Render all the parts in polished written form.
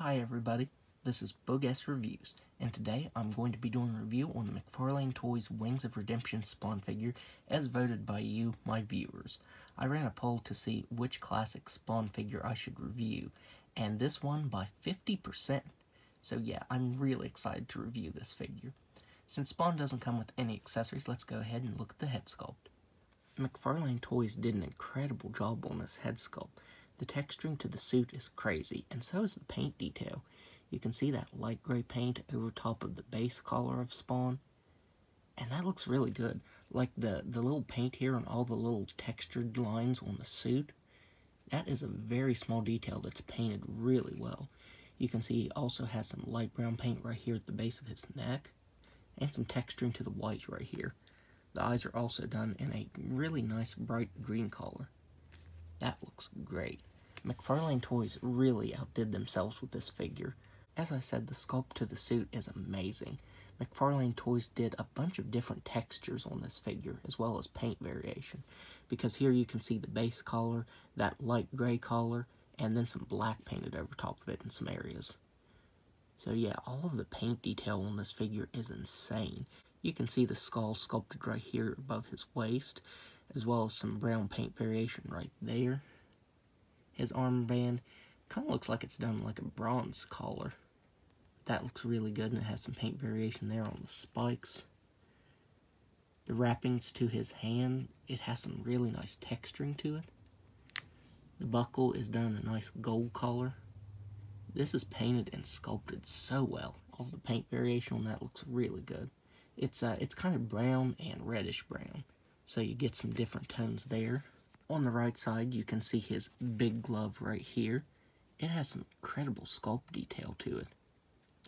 Hi everybody, this is Bogus Reviews, and today I'm going to be doing a review on the McFarlane Toys Wings of Redemption Spawn figure as voted by you, my viewers. I ran a poll to see which classic Spawn figure I should review, and this won by 50%. So yeah, I'm really excited to review this figure. Since Spawn doesn't come with any accessories, let's go ahead and look at the head sculpt. McFarlane Toys did an incredible job on this head sculpt. The texturing to the suit is crazy, and so is the paint detail. You can see that light gray paint over top of the base collar of Spawn, and that looks really good. Like the little paint here and all the little textured lines on the suit, that is a very small detail that's painted really well. You can see he also has some light brown paint right here at the base of his neck, and some texturing to the white right here. The eyes are also done in a really nice bright green color. That looks great. McFarlane Toys really outdid themselves with this figure. As I said, the sculpt to the suit is amazing. McFarlane Toys did a bunch of different textures on this figure, as well as paint variation. Because here you can see the base collar, that light gray collar, and then some black painted over top of it in some areas. So yeah, all of the paint detail on this figure is insane. You can see the skull sculpted right here above his waist, as well as some brown paint variation right there. His armband kind of looks like it's done like a bronze collar. That looks really good, and it has some paint variation there on the spikes. The wrappings to his hand, it has some really nice texturing to it. The buckle is done a nice gold color. This is painted and sculpted so well. All the paint variation on that looks really good. It's kind of brown and reddish brown, so you get some different tones there. On the right side, you can see his big glove right here. It has some incredible sculpt detail to it.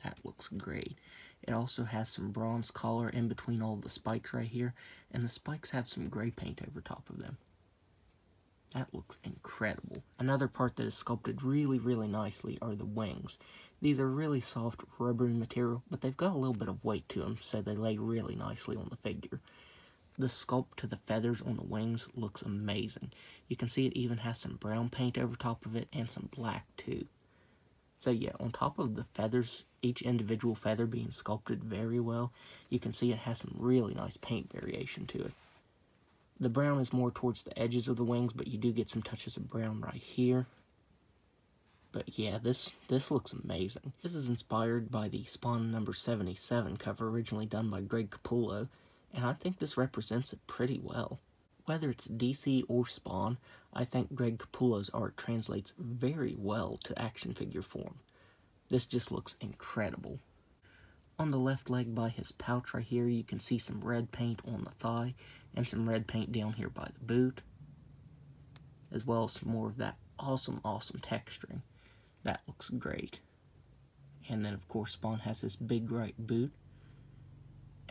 That looks great. It also has some bronze color in between all the spikes right here, and the spikes have some gray paint over top of them. That looks incredible. Another part that is sculpted really nicely are the wings. These are really soft, rubbery material, but they've got a little bit of weight to them, so they lay really nicely on the figure. The sculpt to the feathers on the wings looks amazing. You can see it even has some brown paint over top of it and some black too. So yeah, on top of the feathers, each individual feather being sculpted very well, you can see it has some really nice paint variation to it. The brown is more towards the edges of the wings, but you do get some touches of brown right here. But yeah, this looks amazing. This is inspired by the Spawn number 77 cover originally done by Greg Capullo, and I think this represents it pretty well. Whether it's DC or Spawn, I think Greg Capullo's art translates very well to action figure form. This just looks incredible. On the left leg by his pouch right here, you can see some red paint on the thigh, and some red paint down here by the boot, as well as some more of that awesome texturing. That looks great. And then of course Spawn has this big right boot,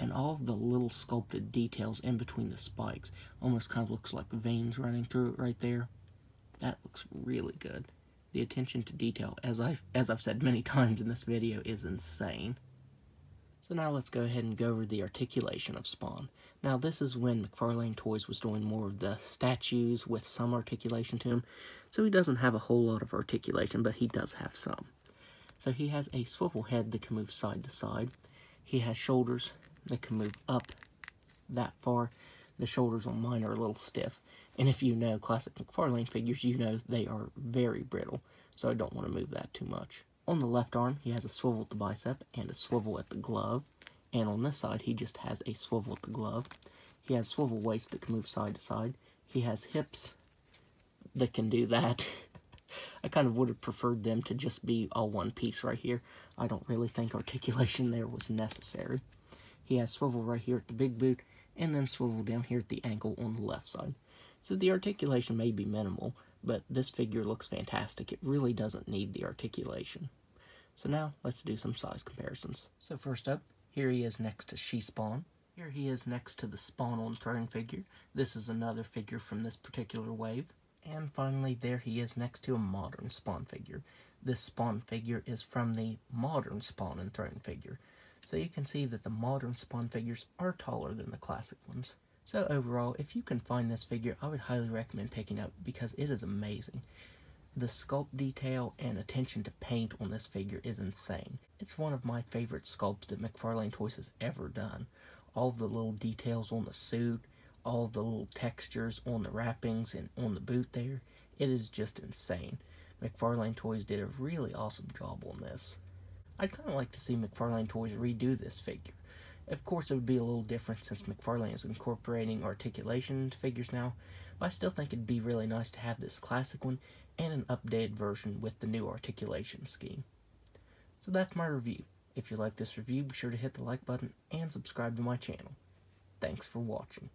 and all of the little sculpted details in between the spikes almost kind of looks like veins running through it right there. That looks really good. The attention to detail, as I've said many times in this video, is insane. So now let's go ahead and go over the articulation of Spawn. Now this is when McFarlane Toys was doing more of the statues with some articulation to him, so he doesn't have a whole lot of articulation, but he does have some. So he has a swivel head that can move side to side. He has shoulders that can move up that far. The shoulders on mine are a little stiff, and if you know classic McFarlane figures, you know they are very brittle, so I don't want to move that too much. On the left arm, he has a swivel at the bicep and a swivel at the glove, and on this side, he just has a swivel at the glove. He has swivel waist that can move side to side. He has hips that can do that. I kind of would have preferred them to just be all one piece right here. I don't really think articulation there was necessary. He has swivel right here at the big boot, and then swivel down here at the ankle on the left side. So the articulation may be minimal, but this figure looks fantastic. It really doesn't need the articulation. So now, let's do some size comparisons. So first up, here he is next to She-Spawn. Here he is next to the Spawn on Throne figure. This is another figure from this particular wave. And finally, there he is next to a modern Spawn figure. This Spawn figure is from the modern Spawn and Throne figure. So you can see that the modern Spawn figures are taller than the classic ones. So overall, if you can find this figure, I would highly recommend picking up because it is amazing. The sculpt detail and attention to paint on this figure is insane. It's one of my favorite sculpts that McFarlane Toys has ever done. All the little details on the suit, all the little textures on the wrappings and on the boot there, it is just insane. McFarlane Toys did a really awesome job on this. I'd kind of like to see McFarlane Toys redo this figure. Of course, it would be a little different since McFarlane is incorporating articulation into figures now, but I still think it'd be really nice to have this classic one and an updated version with the new articulation scheme. So that's my review. If you like this review, be sure to hit the like button and subscribe to my channel. Thanks for watching.